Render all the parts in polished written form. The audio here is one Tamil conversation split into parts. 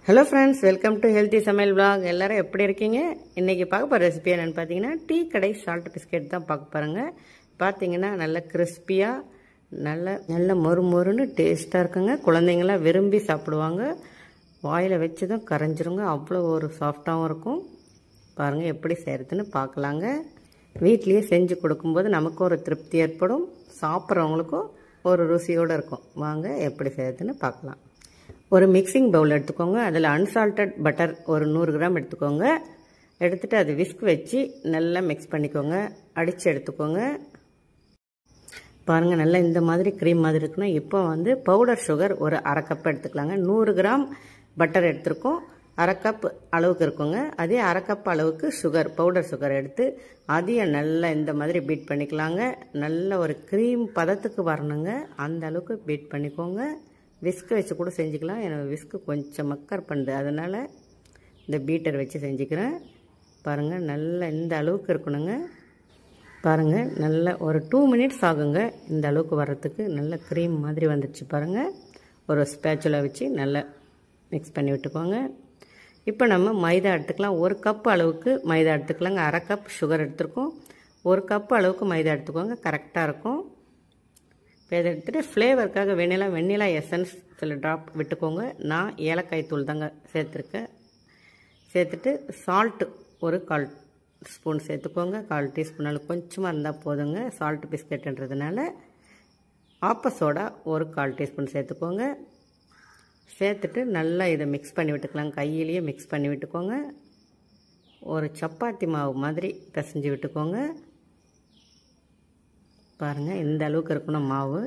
Hello friends, welcome to healthy சமையல் vlog. எல்லாரும் எப்படி இருக்கீங்க? இன்றைக்கி பார்க்க போகிற ரெசிபி என்னென்னு பார்த்தீங்கன்னா, டீ கடை சால்ட் பிஸ்கெட் தான் பார்க்க போகிறேங்க. பார்த்தீங்கன்னா நல்ல கிறிஸ்பியாக நல்ல மொறுன்னு டேஸ்ட்டாக இருக்குங்க. குழந்தைங்களாம் விரும்பி சாப்பிடுவாங்க. வாயில் வச்சு தான் கரைஞ்சிருங்க, அவ்வளோ ஒரு சாஃப்டாகவும் இருக்கும். பாருங்கள் எப்படி செய்கிறதுன்னு பார்க்கலாங்க. வீட்லேயே செஞ்சு கொடுக்கும்போது நமக்கு ஒரு திருப்தி ஏற்படும், சாப்பிட்றவங்களுக்கும் ஒரு ருசியோடு இருக்கும். வாங்க எப்படி செய்கிறதுன்னு பார்க்கலாம். ஒரு மிக்சிங் பவுல் எடுத்துக்கோங்க. அதில் அன்சால்டட் பட்டர் ஒரு 100 கிராம் எடுத்துக்கோங்க. எடுத்துகிட்டு அது விஸ்க் வச்சு நல்லா மிக்ஸ் பண்ணிக்கோங்க, அடித்து எடுத்துக்கோங்க. பாருங்கள் நல்லா இந்த மாதிரி க்ரீம் மாதிரி இருக்குன்னா, இப்போ பவுடர் சுகர் ஒரு அரை கப் எடுத்துக்கலாங்க. 100 கிராம் பட்டர் எடுத்துருக்கோம், அரை கப் அளவுக்கு இருக்குங்க. அதே அரை கப் அளவுக்கு சுகர், பவுடர் சுகர் எடுத்து அதையும் நல்லா இந்த மாதிரி பீட் பண்ணிக்கலாங்க. நல்ல ஒரு க்ரீம் பதத்துக்கு வரணுங்க, அந்த அளவுக்கு பீட் பண்ணிக்கோங்க. விஸ்க் வச்சு கூட செஞ்சுக்கலாம். எனக்கு விஸ்க்கு கொஞ்சம் மக்கர் பண்ணுது, அதனால் இந்த பீட்டர் வச்சு செஞ்சுக்கிறேன். பாருங்கள் நல்லா இந்த அளவுக்கு இருக்கணுங்க. பாருங்கள் நல்லா ஒரு 2 மினிட்ஸ் ஆகுங்க இந்த அளவுக்கு வர்றதுக்கு. நல்ல க்ரீம் மாதிரி வந்துடுச்சு பாருங்கள். ஒரு ஸ்பேச்சுலா வச்சு நல்லா மிக்ஸ் பண்ணி விட்டுக்கோங்க. இப்போ நம்ம மைதா எடுத்துக்கலாம். 1 கப் அளவுக்கு மைதா எடுத்துக்கலாங்க. அரை கப் சுகர் எடுத்துருக்கோம். 1 கப் அளவுக்கு மைதா எடுத்துக்கோங்க, கரெக்டாக இருக்கும். இப்போ இதை எடுத்துகிட்டு ஃப்ளேவருக்காக வெண்ணிலா எசன்ஸ் சில ட்ராப் விட்டுக்கோங்க. நான் ஏலக்காய் தூள் தாங்க சேர்த்துருக்கேன். சேர்த்துட்டு சால்ட்டு ஒரு 1/4 ஸ்பூன் சேர்த்துக்கோங்க. 1/4 டீஸ்பூன் அளவு கொஞ்சமாக இருந்தால் போதுங்க. சால்ட் பிஸ்கெட்டுன்றதுனால. ஆப்ப சோடா ஒரு 1/4 டீஸ்பூன் சேர்த்துக்கோங்க. சேர்த்துட்டு நல்லா இதை மிக்ஸ் பண்ணி விட்டுக்கலாம். கையிலேயே மிக்ஸ் பண்ணி விட்டுக்கோங்க. ஒரு சப்பாத்தி மாவு மாதிரி பிசைஞ்சு விட்டுக்கோங்க. பாருங்கள் இந்த அளவுக்கு இருக்கணும் மாவு.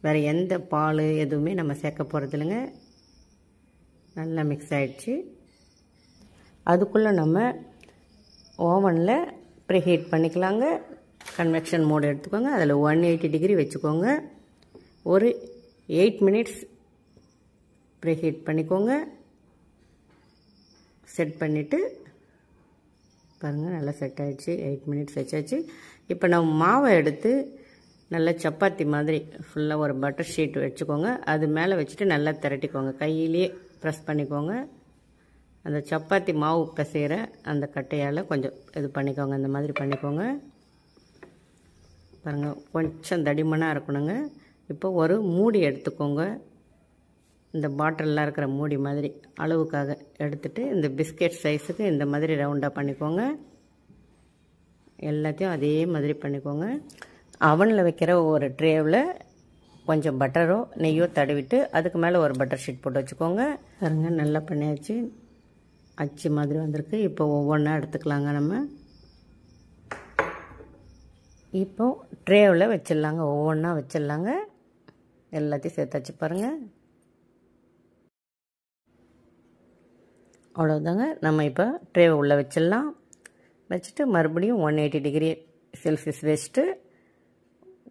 வேறு எந்த பால் எதுவுமே நம்ம சேர்க்க போகிறது இல்லைங்க. நல்லா மிக்ஸ் ஆகிடுச்சு. அதுக்குள்ளே நம்ம ஓவனில் ப்ரீஹீட் பண்ணிக்கலாங்க. கன்வெக்ஷன் மோடு எடுத்துக்கோங்க. அதில் 180 டிகிரி வச்சுக்கோங்க. ஒரு 8 மினிட்ஸ் ப்ரீஹீட் பண்ணிக்கோங்க. செட் பண்ணிவிட்டு பாருங்கள் நல்லா செட் ஆகிடுச்சு. 8 மினிட்ஸ் வச்சாச்சு. இப்போ நம்ம மாவை எடுத்து நல்லா சப்பாத்தி மாதிரி ஃபுல்லாக ஒரு பட்டர் ஷீட் வச்சுக்கோங்க. அது மேலே வச்சுட்டு நல்லா திரட்டிக்கோங்க. கையிலேயே ப்ரெஸ் பண்ணிக்கோங்க. அந்த சப்பாத்தி மாவு பிசைகிற அந்த கட்டையால் கொஞ்சம் இது பண்ணிக்கோங்க, இந்த மாதிரி பண்ணிக்கோங்க. பாருங்கள் கொஞ்சம் தடிமனாக இருக்கணுங்க. இப்போ ஒரு மூடி எடுத்துக்கோங்க. இந்த பாட்டிலெலாம் இருக்கிற மூடி மாதிரி அளவுக்காக எடுத்துகிட்டு இந்த பிஸ்கெட் சைஸுக்கு இந்த மாதிரி ரவுண்டாக பண்ணிக்கோங்க. எல்லாத்தையும் அதே மாதிரி பண்ணிக்கோங்க. அவனில் வைக்கிற ஒரு ட்ரேவில் கொஞ்சம் பட்டரோ நெய்யோ தடவிட்டு அதுக்கு மேலே ஒரு பட்டர் ஷீட் போட்டு வச்சுக்கோங்க. பாருங்க நல்லா பண்ணியாச்சு. அச்சு மாதிரி வந்திருக்கு. இப்போ ஒவ்வொன்றா எடுத்துக்கலாங்க. நம்ம இப்போ ட்ரேவில் வச்சிடலாங்க, ஒவ்வொன்றா வச்சிடலாங்க. எல்லாத்தையும் சேர்த்து வச்சு பாருங்கள். அவ்வளோதாங்க. நம்ம இப்போ ட்ரேவை உள்ளே வச்சிடலாம். வச்சுட்டு மறுபடியும் 180 டிகிரி செல்சியஸ் வச்சுட்டு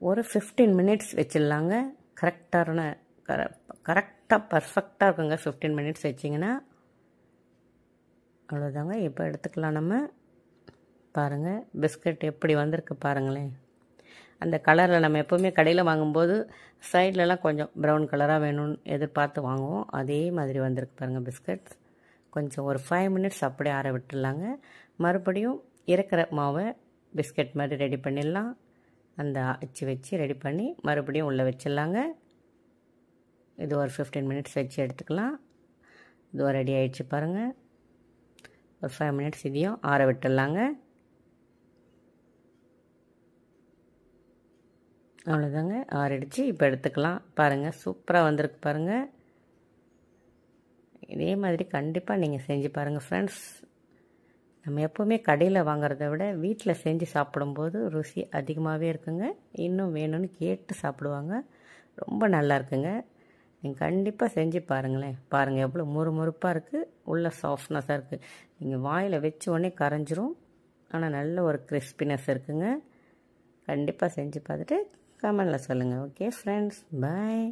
ஒரு 15 மினிட்ஸ் வச்சிடலாங்க. கரெக்டாக பர்ஃபெக்டாக இருக்குங்க 15 மினிட்ஸ் வச்சிங்கன்னா. அவ்வளோதாங்க. இப்போ எடுத்துக்கலாம் நம்ம. பாருங்கள் பிஸ்கட் எப்படி வந்திருக்கு பாருங்களேன். அந்த கலரில் நம்ம எப்போவுமே கடையில் வாங்கும்போது சைட்லலாம் கொஞ்சம் ப்ரௌன் கலராக வேணும்னு எதிர்பார்த்து வாங்குவோம். அதே மாதிரி வந்திருக்கு பாருங்கள் பிஸ்கட்ஸ். கொஞ்சம் ஒரு 5 மினிட்ஸ் அப்படியே ஆற விட்டுடலாங்க. மறுபடியும் இருக்கிற மாவை பிஸ்கட் மாதிரி ரெடி பண்ணிடலாம். அந்த அச்சு வச்சு ரெடி பண்ணி மறுபடியும் உள்ளே வச்சிடலாங்க. இது ஒரு 15 மினிட்ஸ் வச்சு எடுத்துக்கலாம். இது ஒரு ரெடி ஆகிடுச்சு பாருங்கள். ஒரு 5 மினிட்ஸ் இதையும் ஆற விட்டுடலாங்க. அவ்வளோதாங்க, ஆறிடுச்சு. இப்போ எடுத்துக்கலாம். பாருங்கள் சூப்பராக வந்திருக்கு பாருங்கள். இதே மாதிரி கண்டிப்பாக நீங்கள் செஞ்சு பாருங்கள் ஃப்ரெண்ட்ஸ். நம்ம எப்போவுமே கடையில் வாங்குறத விட வீட்டில் செஞ்சு சாப்பிடும்போது ருசி அதிகமாகவே இருக்குங்க. இன்னும் வேணும்னு கேட்டு சாப்பிடுவாங்க. ரொம்ப நல்லா இருக்குங்க. நீங்கள் கண்டிப்பாக செஞ்சு பாருங்களேன். பாருங்கள் எவ்வளோ முறுமுறுப்பாக இருக்குது, உள்ள சாஃப்ட்னஸாக இருக்குது. நீங்கள் வாயில் வச்ச உடனே கரைஞ்சிரும், ஆனால் நல்ல ஒரு கிறிஸ்பினஸ் இருக்குங்க. கண்டிப்பாக செஞ்சு பார்த்துட்டு கமெண்டில் சொல்லுங்கள். ஓகே ஃப்ரெண்ட்ஸ், பாய்.